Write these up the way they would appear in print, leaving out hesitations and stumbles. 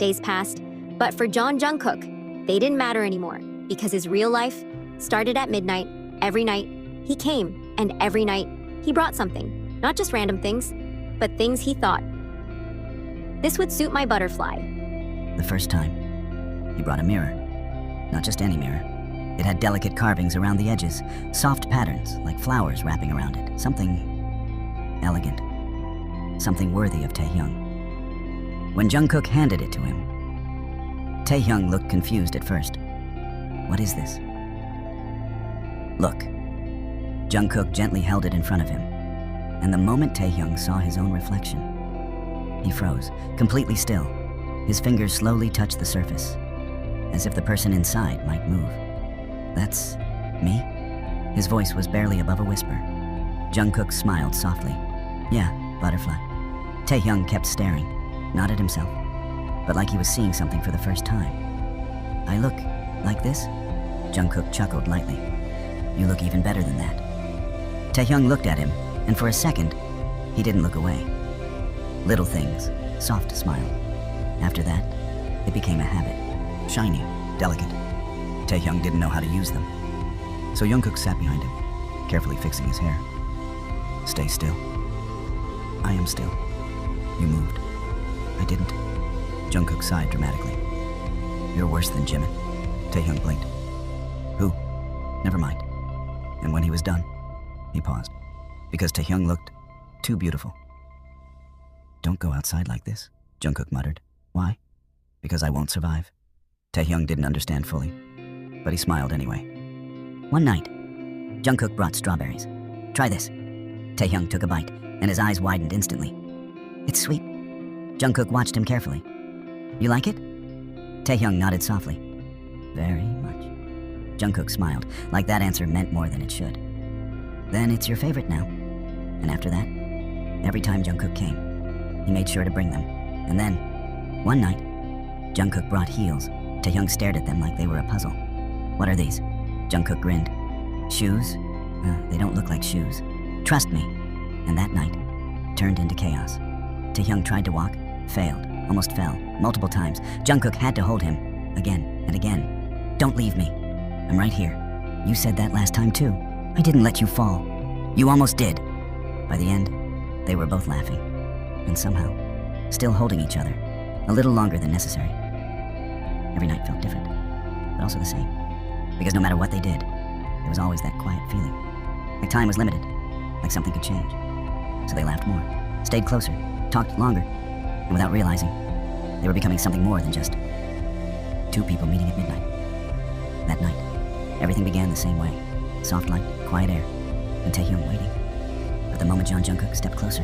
Days passed, but for Jungkook, they didn't matter anymore because his real life started at midnight. Every night, he came, and every night, he brought something. Not just random things, but things he thought. This would suit my butterfly. The first time, he brought a mirror. Not just any mirror. It had delicate carvings around the edges, soft patterns like flowers wrapping around it. Something elegant. Something worthy of Taehyung. When Jungkook handed it to him, Taehyung looked confused at first. What is this? Look. Jungkook gently held it in front of him, and the moment Taehyung saw his own reflection, he froze, completely still. His fingers slowly touched the surface, as if the person inside might move. That's me? His voice was barely above a whisper. Jungkook smiled softly. Yeah, butterfly. Taehyung kept staring, not at himself, but like he was seeing something for the first time. I look like this? Jungkook chuckled lightly. You look even better than that. Taehyung looked at him, and for a second, he didn't look away. Little things, soft smile. After that, it became a habit. Shiny, delicate. Taehyung didn't know how to use them. So Jungkook sat behind him, carefully fixing his hair. Stay still. I am still. You moved. I didn't. Jungkook sighed dramatically. You're worse than Jimin. Taehyung blinked. Who? Never mind. And when he was done, he paused, because Taehyung looked too beautiful. Don't go outside like this, Jungkook muttered. Why? Because I won't survive. Taehyung didn't understand fully, but he smiled anyway. One night, Jungkook brought strawberries. Try this. Taehyung took a bite, and his eyes widened instantly. It's sweet. Jungkook watched him carefully. You like it? Taehyung nodded softly. Very much. Jungkook smiled, like that answer meant more than it should. Then it's your favorite now. And after that, every time Jungkook came, he made sure to bring them. And then, one night, Jungkook brought heels. Taehyung stared at them like they were a puzzle. What are these? Jungkook grinned. Shoes? They don't look like shoes. Trust me. And that night turned into chaos. Taehyung tried to walk, failed, almost fell, multiple times. Jungkook had to hold him, again and again. Don't leave me. I'm right here. You said that last time too. I didn't let you fall. You almost did. By the end, they were both laughing, and somehow, still holding each other, a little longer than necessary. Every night felt different, but also the same. Because no matter what they did, there was always that quiet feeling. Like time was limited, like something could change. So they laughed more, stayed closer, talked longer, and without realizing, they were becoming something more than just two people meeting at midnight. That night, everything began the same way. Soft light, quiet air, and Taehyung waiting. But the moment Jungkook stepped closer,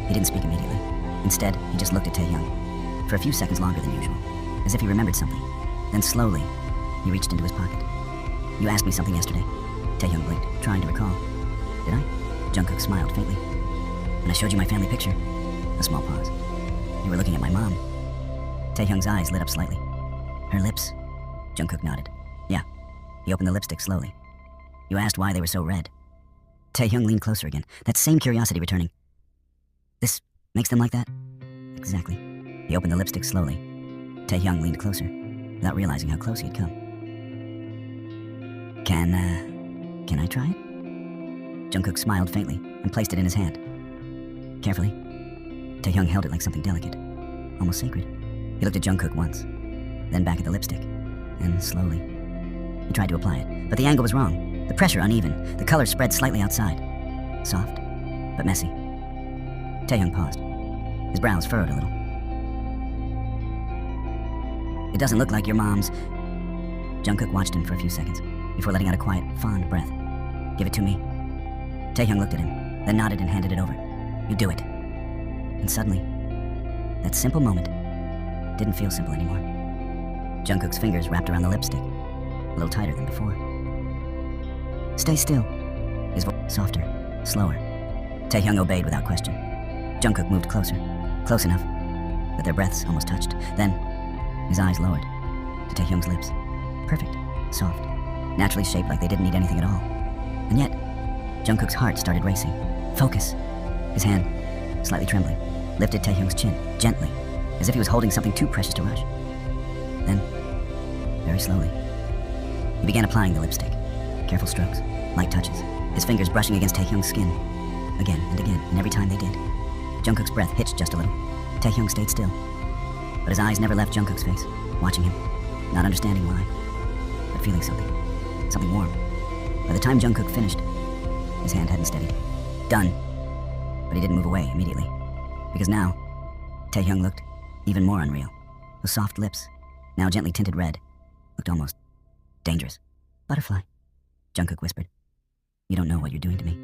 he didn't speak immediately. Instead, he just looked at Taehyung for a few seconds longer than usual, as if he remembered something. Then slowly, he reached into his pocket. You asked me something yesterday. Taehyung blinked, trying to recall. Did I? Jungkook smiled faintly. When I showed you my family picture. A small pause. You were looking at my mom. Taehyung's eyes lit up slightly. Her lips. Jungkook nodded. Yeah. He opened the lipstick slowly. You asked why they were so red. Taehyung leaned closer again, that same curiosity returning. This makes them like that? Exactly. He opened the lipstick slowly. Taehyung leaned closer, without realizing how close he had come. Can I try it? Jungkook smiled faintly and placed it in his hand. Carefully, Taehyung held it like something delicate, almost sacred. He looked at Jungkook once, then back at the lipstick, and slowly, he tried to apply it, but the angle was wrong. The pressure uneven, the color spread slightly outside. Soft, but messy. Taehyung paused. His brows furrowed a little. It doesn't look like your mom's. Jungkook watched him for a few seconds, before letting out a quiet, fond breath. Give it to me. Taehyung looked at him, then nodded and handed it over. You do it. And suddenly, that simple moment didn't feel simple anymore. Jungkook's fingers wrapped around the lipstick, a little tighter than before. Stay still. His voice softer, slower. Taehyung obeyed without question. Jungkook moved closer, close enough that their breaths almost touched. Then, his eyes lowered to Taehyung's lips. Perfect, soft, naturally shaped like they didn't need anything at all. And yet, Jungkook's heart started racing. Focus. His hand, slightly trembling, lifted Taehyung's chin, gently, as if he was holding something too precious to rush. Then, very slowly, he began applying the lipstick. Careful strokes, light touches, his fingers brushing against Taehyung's skin. Again and again, and every time they did, Jungkook's breath hitched just a little. Taehyung stayed still, but his eyes never left Jungkook's face, watching him, not understanding why, but feeling something warm. By the time Jungkook finished, his hand hadn't steadied. Done. But he didn't move away immediately, because now, Taehyung looked even more unreal. Those soft lips, now gently tinted red, looked almost dangerous. Butterfly, Jungkook whispered. You don't know what you're doing to me.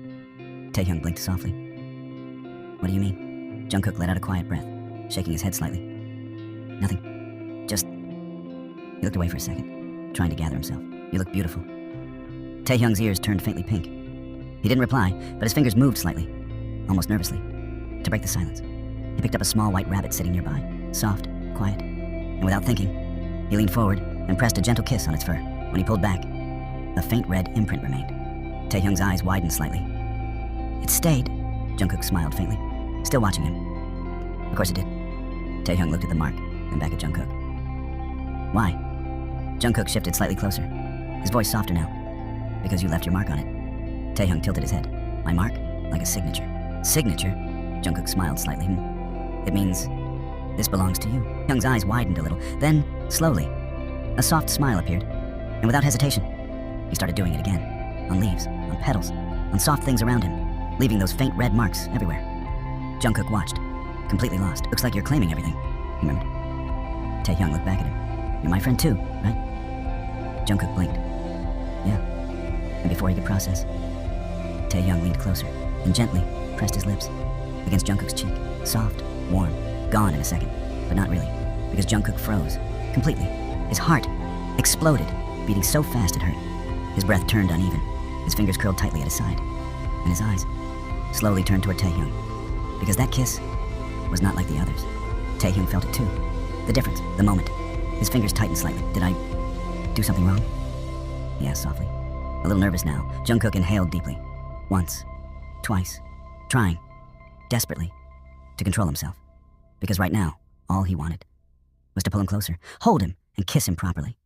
Taehyung blinked softly. What do you mean? Jungkook let out a quiet breath, shaking his head slightly. Nothing. Just... He looked away for a second, trying to gather himself. You look beautiful. Taehyung's ears turned faintly pink. He didn't reply, but his fingers moved slightly, almost nervously, to break the silence. He picked up a small white rabbit sitting nearby, soft, quiet, and without thinking, he leaned forward and pressed a gentle kiss on its fur. When he pulled back, a faint red imprint remained. Taehyung's eyes widened slightly. It stayed, Jungkook smiled faintly, still watching him. Of course it did. Taehyung looked at the mark, then back at Jungkook. Why? Jungkook shifted slightly closer, his voice softer now. Because you left your mark on it. Taehyung tilted his head. My mark? Like a signature. Signature? Jungkook smiled slightly. It means this belongs to you. Taehyung's eyes widened a little. Then, slowly, a soft smile appeared. And without hesitation, he started doing it again. On leaves, on petals, on soft things around him, leaving those faint red marks everywhere. Jungkook watched, completely lost. Looks like you're claiming everything, he murmured. Taehyung looked back at him. You're my friend too, right? Jungkook blinked. Yeah. And before he could process, Taehyung leaned closer and gently pressed his lips against Jungkook's cheek. Soft, warm, gone in a second, but not really, because Jungkook froze, completely. His heart exploded, beating so fast it hurt. His breath turned uneven, his fingers curled tightly at his side, and his eyes slowly turned toward Taehyung, because that kiss was not like the others. Taehyung felt it too. The difference, the moment. His fingers tightened slightly. Did I do something wrong? He asked softly. A little nervous now, Jungkook inhaled deeply. Once, twice, trying, desperately, to control himself. Because right now, all he wanted was to pull him closer, hold him, and kiss him properly.